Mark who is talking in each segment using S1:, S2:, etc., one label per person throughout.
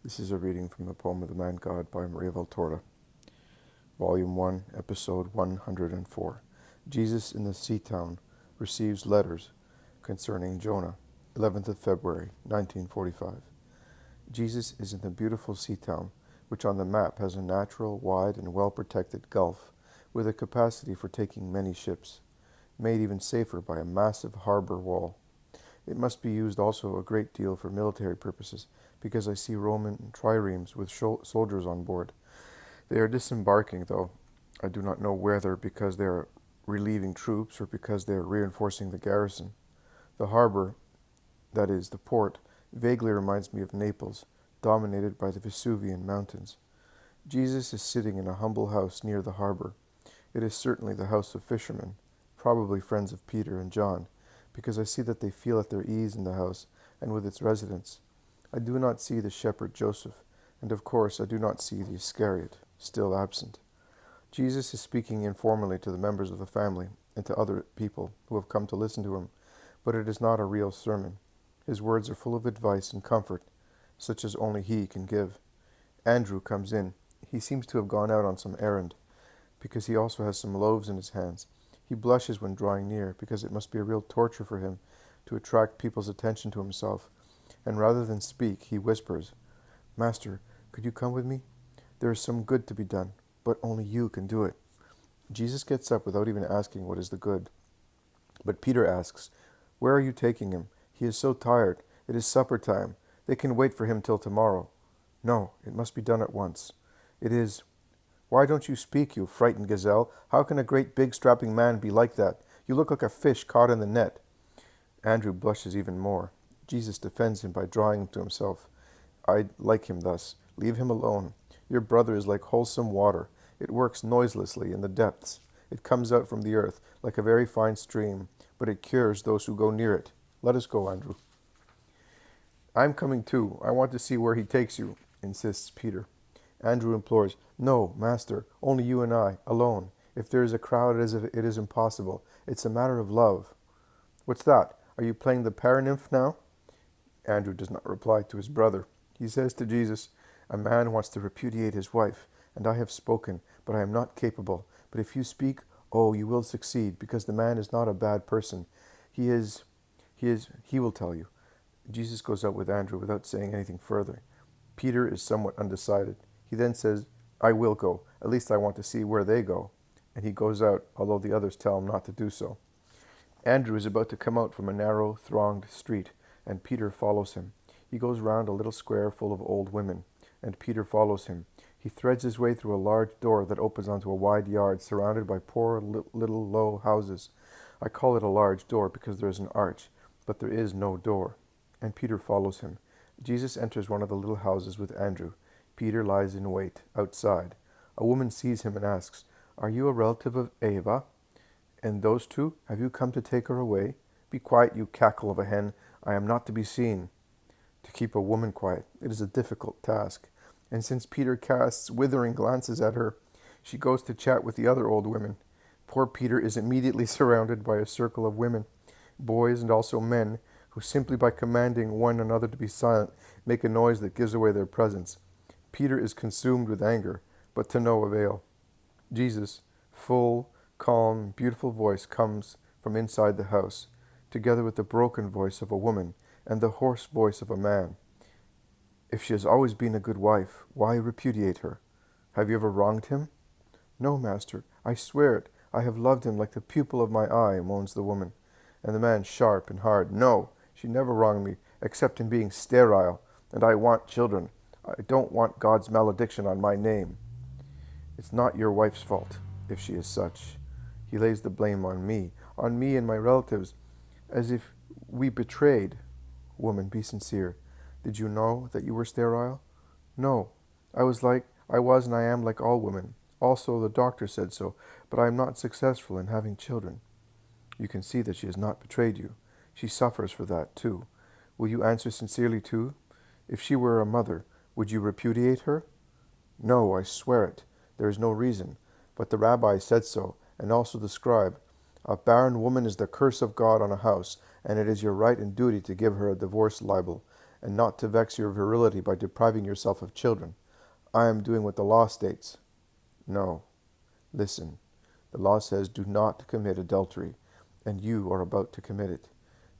S1: This is a reading from the poem of the Man God by Maria Valtorta, Volume 1, Episode 104. Jesus in the Sea Town receives letters concerning Jonah, 11th of February, 1945. Jesus is in the beautiful sea town, which on the map has a natural, wide, and well-protected gulf, with a capacity for taking many ships, made even safer by a massive harbor wall. It must be used also a great deal for military purposes, because I see Roman triremes with soldiers on board. They are disembarking, though I do not know whether because they are relieving troops or because they are reinforcing the garrison. The harbor, that is, the port, vaguely reminds me of Naples, dominated by the Vesuvian mountains. Jesus is sitting in a humble house near the harbor. It is certainly the house of fishermen, probably friends of Peter and John, because I see that they feel at their ease in the house and with its residents. I do not see the shepherd Joseph, and of course I do not see the Iscariot, still absent. Jesus is speaking informally to the members of the family and to other people who have come to listen to him, but it is not a real sermon. His words are full of advice and comfort, such as only he can give. Andrew comes in. He seems to have gone out on some errand, because he also has some loaves in his hands. He blushes when drawing near, because it must be a real torture for him to attract people's attention to himself, and rather than speak, he whispers, "Master, could you come with me? There is some good to be done, but only you can do it." Jesus gets up without even asking what is the good. But Peter asks, "Where are you taking him? He is so tired. It is supper time. They can wait for him till tomorrow." "No, it must be done at once." "It is." "Why don't you speak, you frightened gazelle? How can a great big strapping man be like that? You look like a fish caught in the net." Andrew blushes even more. Jesus defends him by drawing him to himself. "I like him thus. Leave him alone. Your brother is like wholesome water. It works noiselessly in the depths. It comes out from the earth like a very fine stream, but it cures those who go near it. Let us go, Andrew." "I'm coming too. I want to see where he takes you," insists Peter. Andrew implores, "No, Master, only you and I, alone. If there is a crowd, it is impossible. It's a matter of love." "What's that? Are you playing the paranymph now?" Andrew does not reply to his brother. He says to Jesus, "A man wants to repudiate his wife, and I have spoken, but I am not capable. But if you speak, oh, you will succeed, because the man is not a bad person. He will tell you." Jesus goes out with Andrew without saying anything further. Peter is somewhat undecided. He then says, "I will go. At least I want to see where they go." And he goes out, although the others tell him not to do so. Andrew is about to come out from a narrow, thronged street, and Peter follows him. He goes round a little square full of old women, and Peter follows him. He threads his way through a large door that opens onto a wide yard surrounded by poor little low houses. I call it a large door because there is an arch, but there is no door. And Peter follows him. Jesus enters one of the little houses with Andrew. Peter lies in wait outside. A woman sees him and asks, "Are you a relative of Eva? And those two, have you come to take her away?" "Be quiet, you cackle of a hen. I am not to be seen." To keep a woman quiet, it is a difficult task. And since Peter casts withering glances at her, she goes to chat with the other old women. Poor Peter is immediately surrounded by a circle of women, boys and also men, who simply by commanding one another to be silent, make a noise that gives away their presence. Peter is consumed with anger, but to no avail. Jesus' full, calm, beautiful voice comes from inside the house, together with the broken voice of a woman and the hoarse voice of a man. "If she has always been a good wife, why repudiate her? Have you ever wronged him?" "No, Master, I swear it. I have loved him like the pupil of my eye," moans the woman. And the man, sharp and hard, "No, she never wronged me, except in being sterile, and I want children. I don't want God's malediction on my name." "It's not your wife's fault, if she is such." He lays the blame on me and my relatives, as if we betrayed. "Woman, be sincere. Did you know that you were sterile?" "No. I was and I am like all women. Also, the doctor said so, but I am not successful in having children." You can see that she has not betrayed you. She suffers for that, too. Will you answer sincerely, too? If she were a mother, would you repudiate her? "No, I swear it. There is no reason. But the rabbi said so, and also the scribe. A barren woman is the curse of God on a house, and it is your right and duty to give her a divorce libel, and not to vex your virility by depriving yourself of children. I am doing what the law states. No. Listen. The law says, do not commit adultery, and you are about to commit it.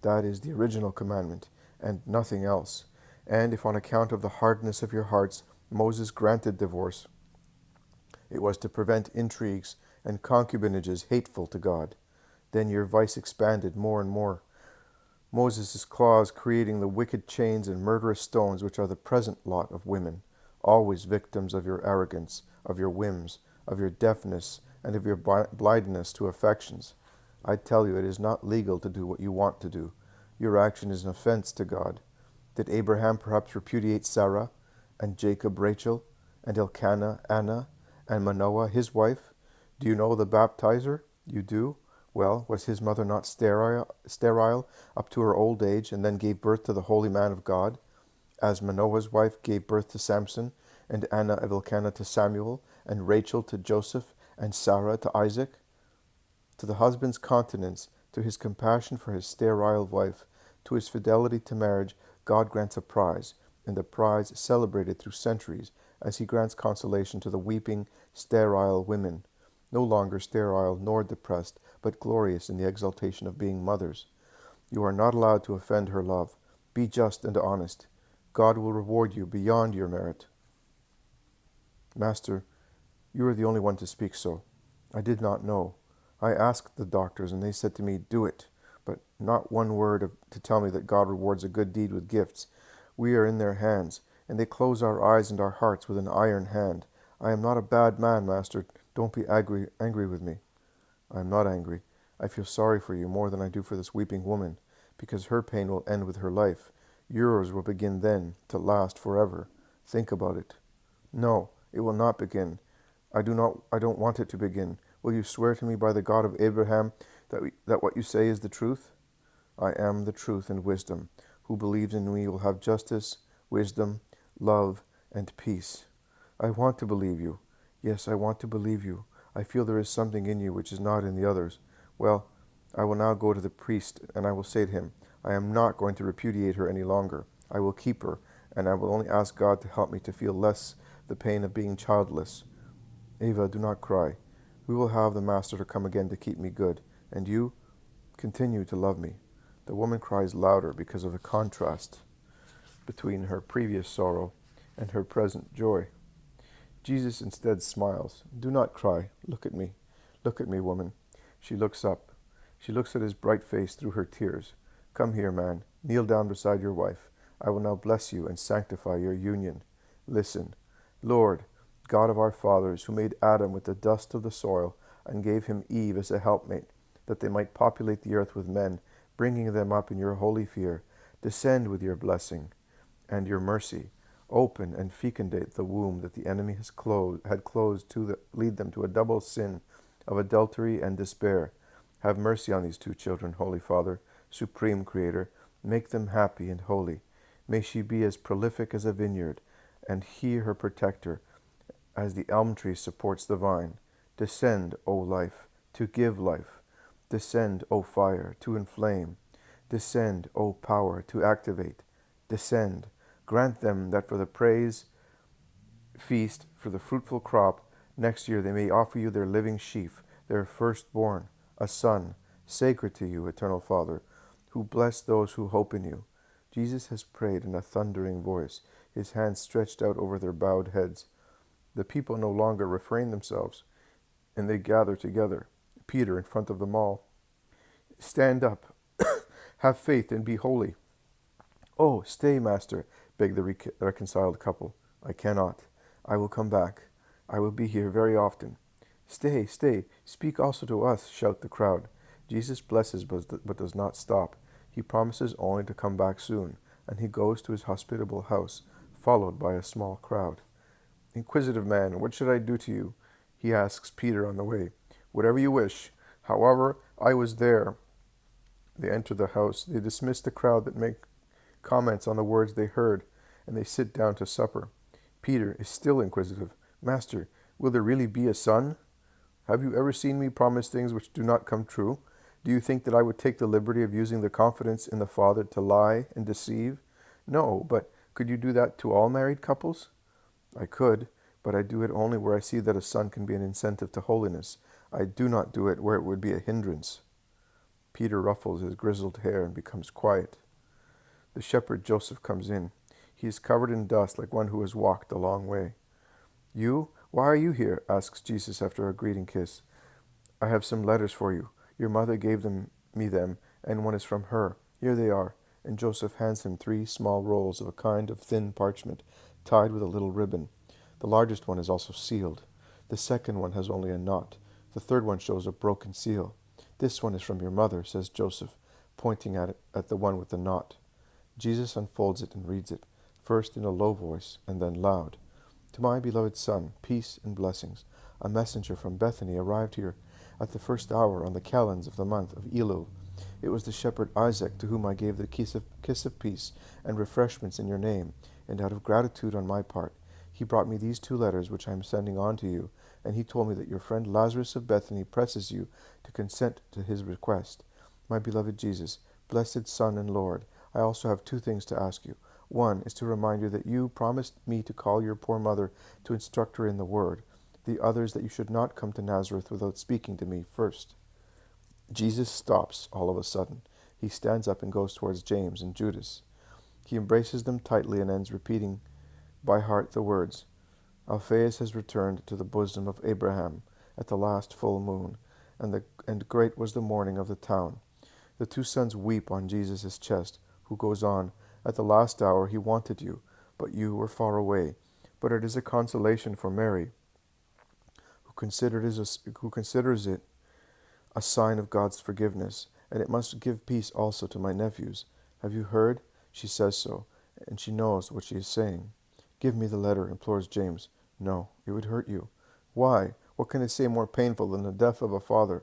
S1: That is the original commandment, and nothing else. And if on account of the hardness of your hearts Moses granted divorce, it was to prevent intrigues and concubinages hateful to God. Then your vice expanded more and more. Moses' clause creating the wicked chains and murderous stones which are the present lot of women, always victims of your arrogance, of your whims, of your deafness, and of your blindness to affections. I tell you, it is not legal to do what you want to do. Your action is an offense to God. Did Abraham perhaps repudiate Sarah, and Jacob Rachel, and Elkanah Anna, and Manoah his wife? Do you know the baptizer? You do? Well, was his mother not sterile up to her old age, and then gave birth to the holy man of God? As Manoah's wife gave birth to Samson, and Anna of Elkanah to Samuel, and Rachel to Joseph, and Sarah to Isaac? To the husband's continence, to his compassion for his sterile wife, to his fidelity to marriage, God grants a prize, and the prize celebrated through centuries, as he grants consolation to the weeping, sterile women, no longer sterile nor depressed, but glorious in the exaltation of being mothers. You are not allowed to offend her love. Be just and honest. God will reward you beyond your merit. Master, you are the only one to speak so. I did not know. I asked the doctors, and they said to me, do it, but not one word to tell me that God rewards a good deed with gifts. We are in their hands, and they close our eyes and our hearts with an iron hand. I am not a bad man, Master. Don't be angry with me. I am not angry. I feel sorry for you more than I do for this weeping woman, because her pain will end with her life. Yours will begin then, to last forever. Think about it. No, it will not begin. I don't want it to begin. Will you swear to me by the God of Abraham that what you say is the truth? I am the truth and wisdom. Who believes in me will have justice, wisdom, love, and peace. I want to believe you. Yes, I want to believe you. I feel there is something in you which is not in the others. Well, I will now go to the priest, and I will say to him, I am not going to repudiate her any longer. I will keep her, and I will only ask God to help me to feel less the pain of being childless. Ava, do not cry. We will have the Master to come again to keep me good, and you continue to love me. The woman cries louder because of the contrast between her previous sorrow and her present joy. Jesus instead smiles. Do not cry. Look at me. Look at me, woman. She looks up. She looks at his bright face through her tears. Come here, man. Kneel down beside your wife. I will now bless you and sanctify your union. Listen. Lord, God of our fathers, who made Adam with the dust of the soil and gave him Eve as a helpmate, that they might populate the earth with men, bringing them up in your holy fear, descend with your blessing and your mercy. Open and fecundate the womb that the enemy had closed to lead them to a double sin of adultery and despair. Have mercy on these two children, Holy Father, Supreme Creator. Make them happy and holy. May she be as prolific as a vineyard, and he her protector, as the elm tree supports the vine. Descend, O life, to give life. Descend, O fire, to inflame. Descend, O power, to activate. Descend. Grant them that for the praise feast, for the fruitful crop, next year they may offer you their living sheaf, their firstborn, a son, sacred to you, Eternal Father, who bless those who hope in you. Jesus has prayed in a thundering voice, his hands stretched out over their bowed heads. The people no longer refrain themselves, and they gather together, Peter in front of them all. Stand up, have faith, and be holy. Oh, stay, Master, begged the reconciled couple. I cannot. I will come back. I will be here very often. Stay, stay. Speak also to us, shout the crowd. Jesus blesses but does not stop. He promises only to come back soon, and he goes to his hospitable house, followed by a small crowd. Inquisitive man, what should I do to you? He asks Peter on the way. Whatever you wish. However, I was there. They enter the house. They dismiss the crowd that make comments on the words they heard, and they sit down to supper. Peter is still inquisitive. Master, will there really be a son? Have you ever seen me promise things which do not come true? Do you think that I would take the liberty of using the confidence in the Father to lie and deceive? No, but could you do that to all married couples? I could, but I do it only where I see that a son can be an incentive to holiness. I do not do it where it would be a hindrance. Peter ruffles his grizzled hair and becomes quiet. The shepherd Joseph comes in. He is covered in dust like one who has walked a long way. You? Why are you here? Asks Jesus after a greeting kiss. I have some letters for you. Your mother gave me them, and one is from her. Here they are. And Joseph hands him 3 small rolls of a kind of thin parchment, tied with a little ribbon. The largest one is also sealed. The second one has only a knot. The third one shows a broken seal. This one is from your mother, says Joseph, pointing at the one with the knot. Jesus unfolds it and reads it, first in a low voice and then loud. To my beloved son, peace and blessings. A messenger from Bethany arrived here at the first hour on the calends of the month of Elul. It was the shepherd Isaac to whom I gave the kiss of peace and refreshments in your name, and out of gratitude on my part, he brought me these 2 letters which I am sending on to you, and he told me that your friend Lazarus of Bethany presses you to consent to his request. My beloved Jesus, blessed Son and Lord, I also have 2 things to ask you. One is to remind you that you promised me to call your poor mother to instruct her in the word. The other is that you should not come to Nazareth without speaking to me first. Jesus stops all of a sudden. He stands up and goes towards James and Judas. He embraces them tightly and ends repeating by heart the words, Alphaeus has returned to the bosom of Abraham at the last full moon, and great was the mourning of the town. The 2 sons weep on Jesus' chest, who goes on, At the last hour he wanted you, but you were far away. But it is a consolation for Mary, who considers it a sign of God's forgiveness, and it must give peace also to my nephews. Have you heard? She says so, and she knows what she is saying. Give me the letter, implores James. No, it would hurt you. Why? What can I say more painful than the death of a father?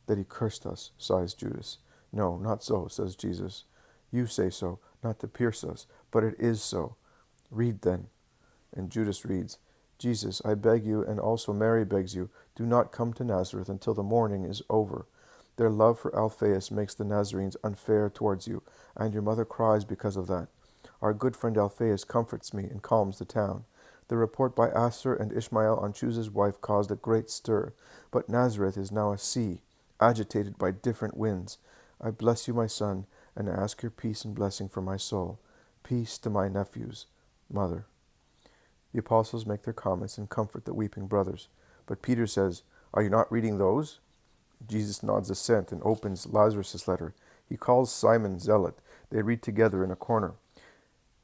S1: That he cursed us, sighs Judas. No, not so, says Jesus. You say so, not to pierce us, but it is so. Read then. And Judas reads, Jesus, I beg you, and also Mary begs you, do not come to Nazareth until the mourning is over. Their love for Alphaeus makes the Nazarenes unfair towards you, and your mother cries because of that. Our good friend Alphaeus comforts me and calms the town. The report by Aser and Ishmael on Chuz's wife caused a great stir, but Nazareth is now a sea, agitated by different winds. I bless you, my son, and ask your peace and blessing for my soul. Peace to my nephews. Mother. The apostles make their comments and comfort the weeping brothers. But Peter says, Are you not reading those? Jesus nods assent and opens Lazarus' letter. He calls Simon Zealot. They read together in a corner.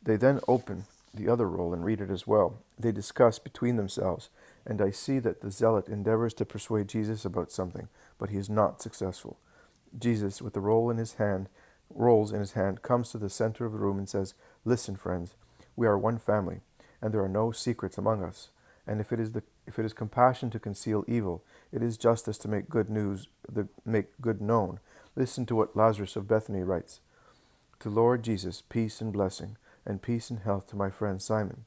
S1: They then open the other roll and read it as well. They discuss between themselves, and I see that the zealot endeavors to persuade Jesus about something, but he is not successful. Jesus, with the rolls in his hand, comes to the center of the room and says, Listen, friends, we are one family, and there are no secrets among us. And if it is compassion to conceal evil, it is justice to make make good known. Listen to what Lazarus of Bethany writes. To Lord Jesus, peace and blessing, and peace and health to my friend Simon.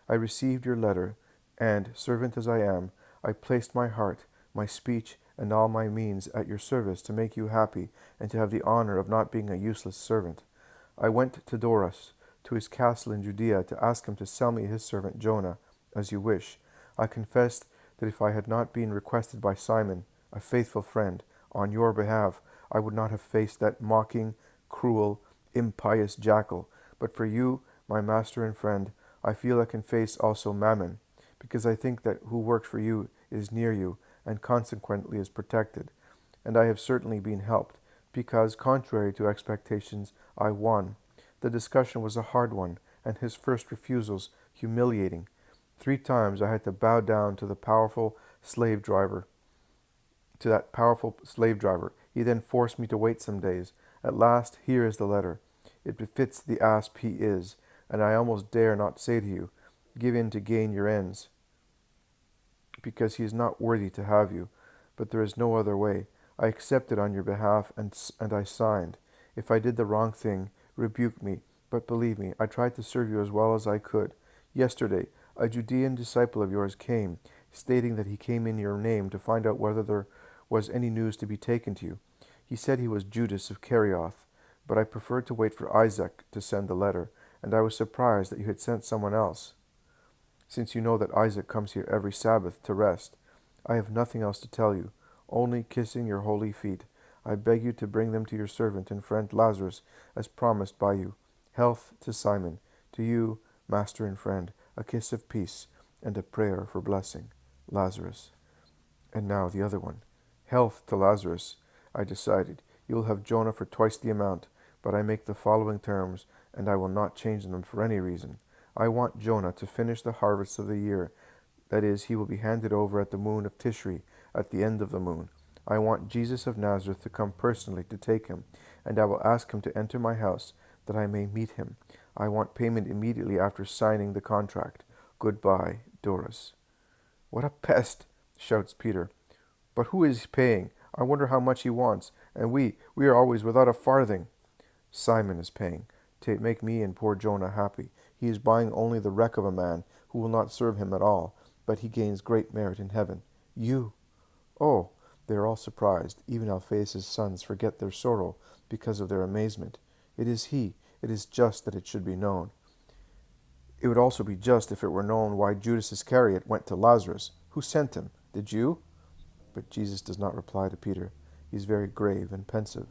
S1: I received your letter, and, servant as I am, I placed my heart, my speech, and all my means at your service to make you happy and to have the honor of not being a useless servant. I went to Doras, to his castle in Judea, to ask him to sell me his servant Jonah, as you wish. I confessed that if I had not been requested by Simon, a faithful friend, on your behalf, I would not have faced that mocking, cruel, impious jackal. But for you, my master and friend, I feel I can face also Mammon, because I think that who works for you is near you, and consequently is protected. And I have certainly been helped, because, contrary to expectations, I won. The discussion was a hard one, and his first refusals humiliating. 3 times I had to bow down to that powerful slave driver. He then forced me to wait some days. At last, here is the letter. It befits the asp he is, and I almost dare not say to you, Give in to gain your ends, because he is not worthy to have you. But there is no other way. I accepted on your behalf, and I signed. If I did the wrong thing, rebuke me, but believe me, I tried to serve you as well as I could. Yesterday, a Judean disciple of yours came, stating that he came in your name to find out whether there was any news to be taken to you. He said he was Judas Iscariot, but I preferred to wait for Isaac to send the letter, and I was surprised that you had sent someone else, since you know that Isaac comes here every Sabbath to rest. I have nothing else to tell you, only kissing your holy feet. I beg you to bring them to your servant and friend Lazarus, as promised by you. Health to Simon, to you, master and friend, a kiss of peace, and a prayer for blessing. Lazarus. And now the other one. Health to Lazarus. I decided, you will have Jonah for twice the amount, but I make the following terms, and I will not change them for any reason. I want Jonah to finish the harvest of the year. That is, he will be handed over at the moon of Tishri, at the end of the moon. I want Jesus of Nazareth to come personally to take him, and I will ask him to enter my house, that I may meet him. I want payment immediately after signing the contract. Goodbye, Doras. What a pest, shouts Peter. But who is paying? I wonder how much he wants, and we are always without a farthing. Simon is paying, to make me and poor Jonah happy. He is buying only the wreck of a man who will not serve him at all, but he gains great merit in heaven. You! Oh, they are all surprised. Even Alphaeus' sons forget their sorrow because of their amazement. It is he. It is just that it should be known. It would also be just if it were known why Judas Iscariot went to Lazarus. Who sent him? Did you? But Jesus does not reply to Peter. He is very grave and pensive.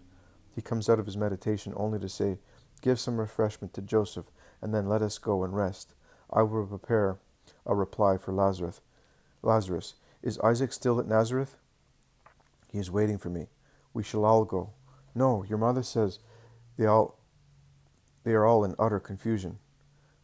S1: He comes out of his meditation only to say, give some refreshment to Joseph, and then let us go and rest. I will prepare a reply for Lazarus. Lazarus, is Isaac still at Nazareth? He is waiting for me. We shall all go. No, your mother says they are all in utter confusion.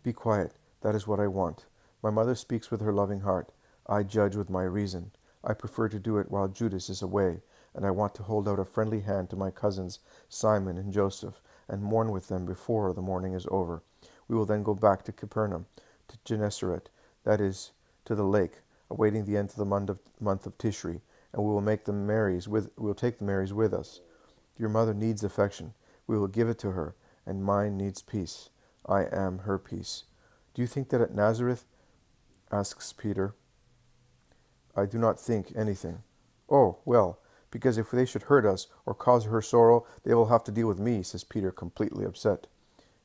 S1: Be quiet. That is what I want. My mother speaks with her loving heart. I judge with my reason. I prefer to do it while Judas is away, and I want to hold out a friendly hand to my cousins Simon and Joseph, and mourn with them before the mourning is over. We will then go back to Capernaum, to Gennesaret, that is, to the lake, awaiting the end of the month of Tishri, and we will take the Marys with us. Your mother needs affection. We will give it to her, and mine needs peace. I am her peace. Do you think that at Nazareth? Asks Peter. I do not think anything. Oh, well, because if they should hurt us or cause her sorrow, they will have to deal with me, says Peter, completely upset.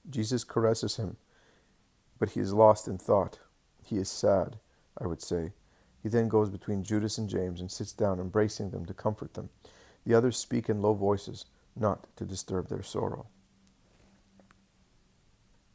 S1: Jesus caresses him, but he is lost in thought. He is sad, I would say. He then goes between Judas and James and sits down, embracing them to comfort them. The others speak in low voices, not to disturb their sorrow.